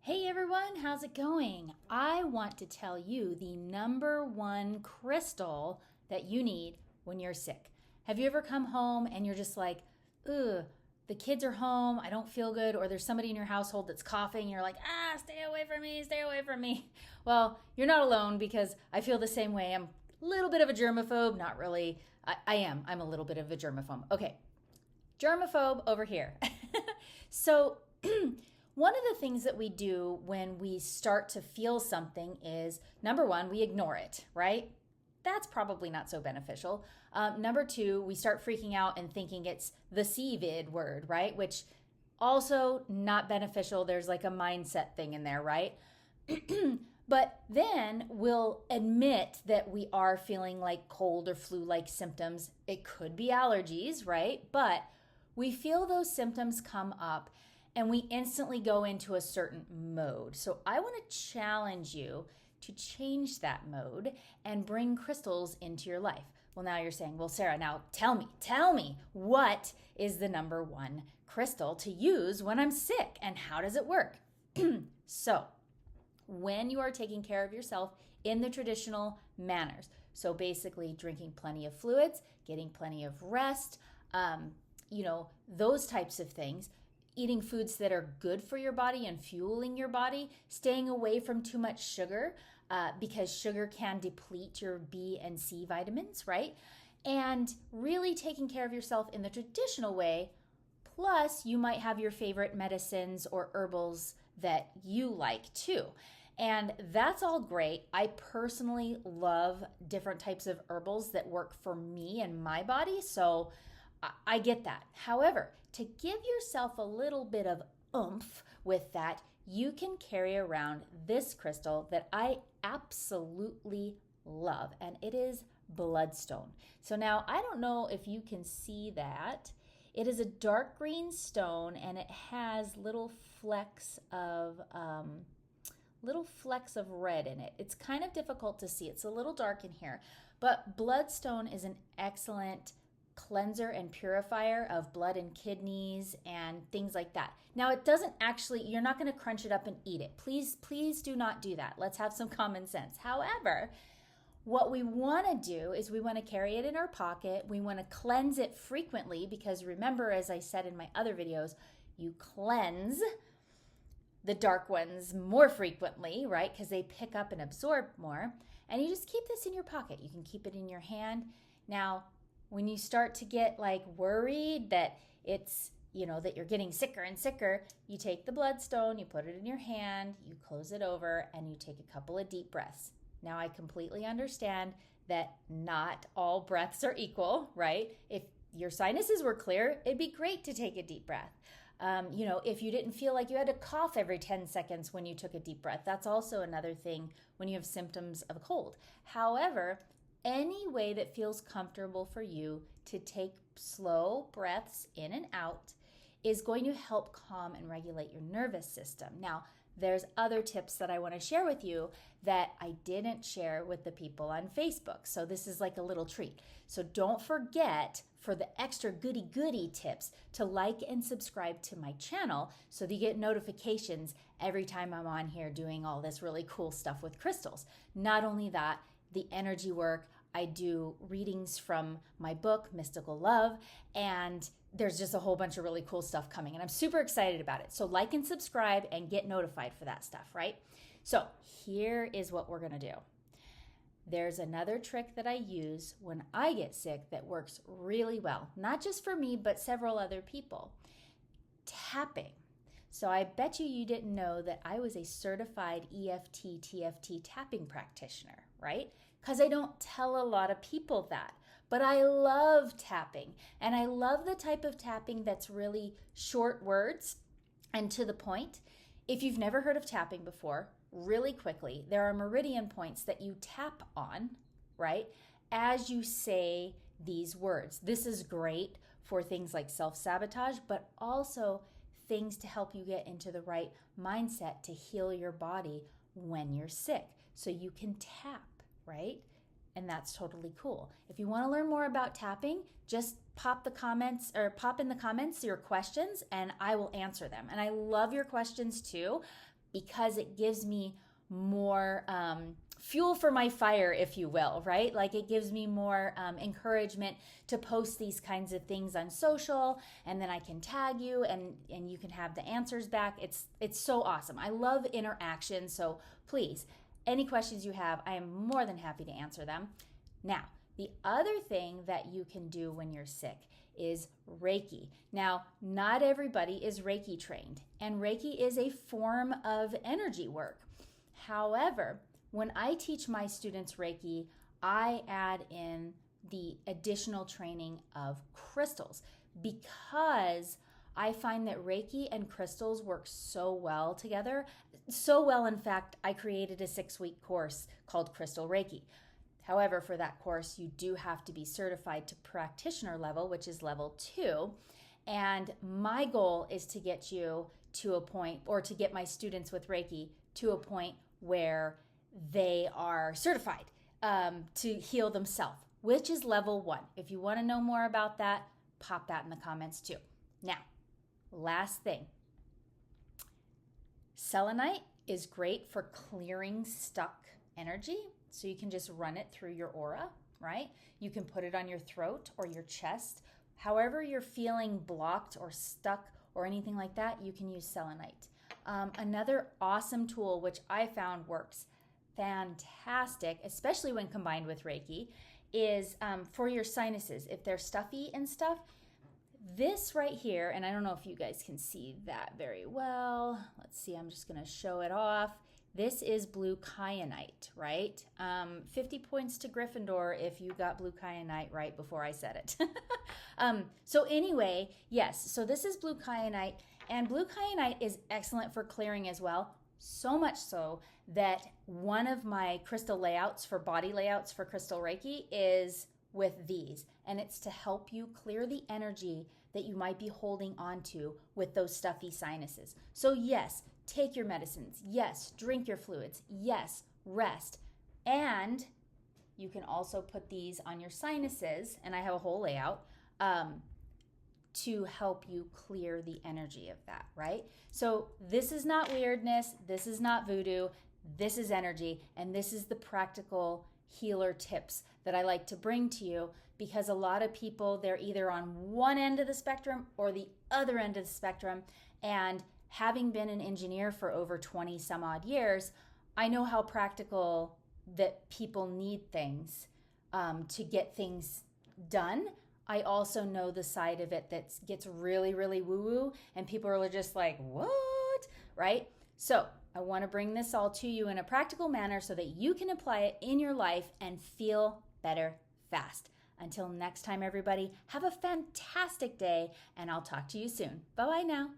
Hey everyone, how's it going? I want to tell you the number one crystal that you need when you're sick. Have you ever come home and you're just like, ugh, the kids are home, I don't feel good, or there's somebody in your household that's coughing, and you're like, stay away from me, stay away from me. Well, you're not alone because I feel the same way. I'm a little bit of a germaphobe, not really. I'm a little bit of a germaphobe. Okay, germaphobe over here. So, one of the things that we do when we start to feel something is, number one, we ignore it, right? That's probably not so beneficial. Number two, we start freaking out and thinking it's the CVID word, right? Which also not beneficial. There's like a mindset thing in there, right? But then we'll admit that we are feeling like cold or flu-like symptoms. It could be allergies, right? But we feel those symptoms come up and we instantly go into a certain mode. So I want to challenge you to change that mode and bring crystals into your life. Well, now you're saying, well, Sarah, now tell me, what is the number one crystal to use when I'm sick and how does it work? So when you are taking care of yourself in the traditional manners, so basically drinking plenty of fluids, getting plenty of rest, those types of things, eating foods that are good for your body and fueling your body, staying away from too much sugar because sugar can deplete your B and C vitamins, right? And really taking care of yourself in the traditional way. Plus, you might have your favorite medicines or herbals that you like too. And that's all great. I personally love different types of herbals that work for me and my body. So I get that. However, to give yourself a little bit of oomph with that, you can carry around this crystal that I absolutely love, and it is bloodstone. So now I don't know if you can see that. It is a dark green stone, and it has little flecks of red in it. It's kind of difficult to see. It's a little dark in here, but bloodstone is an excellent cleanser and purifier of blood and kidneys and things like that. Now, it doesn't actually, you're not going to crunch it up and eat it. Please do not do that. Let's have some common sense. However, what we want to do is we want to carry it in our pocket. We want to cleanse it frequently because remember, as I said in my other videos, you cleanse the dark ones more frequently, right? Because they pick up and absorb more. And you just keep this in your pocket. You can keep it in your hand. Now, when you start to get like worried that it's, that you're getting sicker and sicker, you take the bloodstone, you put it in your hand, you close it over, and you take a couple of deep breaths. Now, I completely understand that not all breaths are equal, right? If your sinuses were clear, it'd be great to take a deep breath. If you didn't feel like you had to cough every 10 seconds when you took a deep breath, that's also another thing when you have symptoms of a cold. However, any way that feels comfortable for you to take slow breaths in and out is going to help calm and regulate your nervous system. Now, there's other tips that I want to share with you that I didn't share with the people on Facebook. So this is like a little treat. So don't forget for the extra goody tips to like and subscribe to my channel so that you get notifications every time I'm on here doing all this really cool stuff with crystals. Not only that, the energy work, I do readings from my book, Mystical Love, and there's just a whole bunch of really cool stuff coming, and I'm super excited about it. So like and subscribe and get notified for that stuff, right? So here is what we're gonna do. There's another trick that I use when I get sick that works really well, not just for me, but several other people. Tapping. So I bet you didn't know that I was a certified EFT, TFT tapping practitioner, right? Because I don't tell a lot of people that. But I love tapping, and I love the type of tapping that's really short words and to the point. If you've never heard of tapping before, really quickly, there are meridian points that you tap on, right, as you say these words. This is great for things like self-sabotage, but also things to help you get into the right mindset to heal your body when you're sick. So you can tap, right? And that's totally cool. If you want to learn more about tapping, just pop in the comments your questions and I will answer them. And I love your questions too, because it gives me more fuel for my fire, if you will, right? Like it gives me more encouragement to post these kinds of things on social, and then I can tag you and you can have the answers back. It's so awesome. I love interaction. So please, any questions you have, I am more than happy to answer them. Now, the other thing that you can do when you're sick is Reiki. Now, not everybody is Reiki trained, and Reiki is a form of energy work. However, when I teach my students Reiki, I add in the additional training of crystals because I find that Reiki and crystals work so well together. So well, in fact, I created a 6-week course called Crystal Reiki. However, for that course, you do have to be certified to practitioner level, which is level 2. And my goal is to get you to a point, or to get my students with Reiki to a point where they are certified to heal themselves, which is level 1. If you want to know more about that, pop that in the comments too. Now, last thing. Selenite is great for clearing stuck energy. So you can just run it through your aura, right? You can put it on your throat or your chest. However you're feeling blocked or stuck or anything like that, you can use selenite. Another awesome tool, which I found works fantastic, especially when combined with Reiki, is for your sinuses. If they're stuffy and stuff, this right here, and I don't know if you guys can see that very well. Let's see, I'm just going to show it off. This is blue kyanite, right? 50 points to Gryffindor if you got blue kyanite right before I said it. So anyway, yes, so this is blue kyanite, and blue kyanite is excellent for clearing as well. So much so that one of my crystal layouts for body layouts for Crystal Reiki is with these, and it's to help you clear the energy that you might be holding onto with those stuffy sinuses. So yes, take your medicines. Yes, drink your fluids. Yes, rest. And you can also put these on your sinuses, and I have a whole layout, to help you clear the energy of that, right? So this is not weirdness. This is not voodoo. This is energy, and this is the practical healer tips that I like to bring to you, because a lot of people, they're either on one end of the spectrum or the other end of the spectrum, and having been an engineer for over 20 some odd years, I know how practical that people need things to get things done. I also know the side of it that gets really, really woo-woo, and people are just like, what? Right? So I want to bring this all to you in a practical manner so that you can apply it in your life and feel better fast. Until next time, everybody, have a fantastic day, and I'll talk to you soon. Bye-bye now.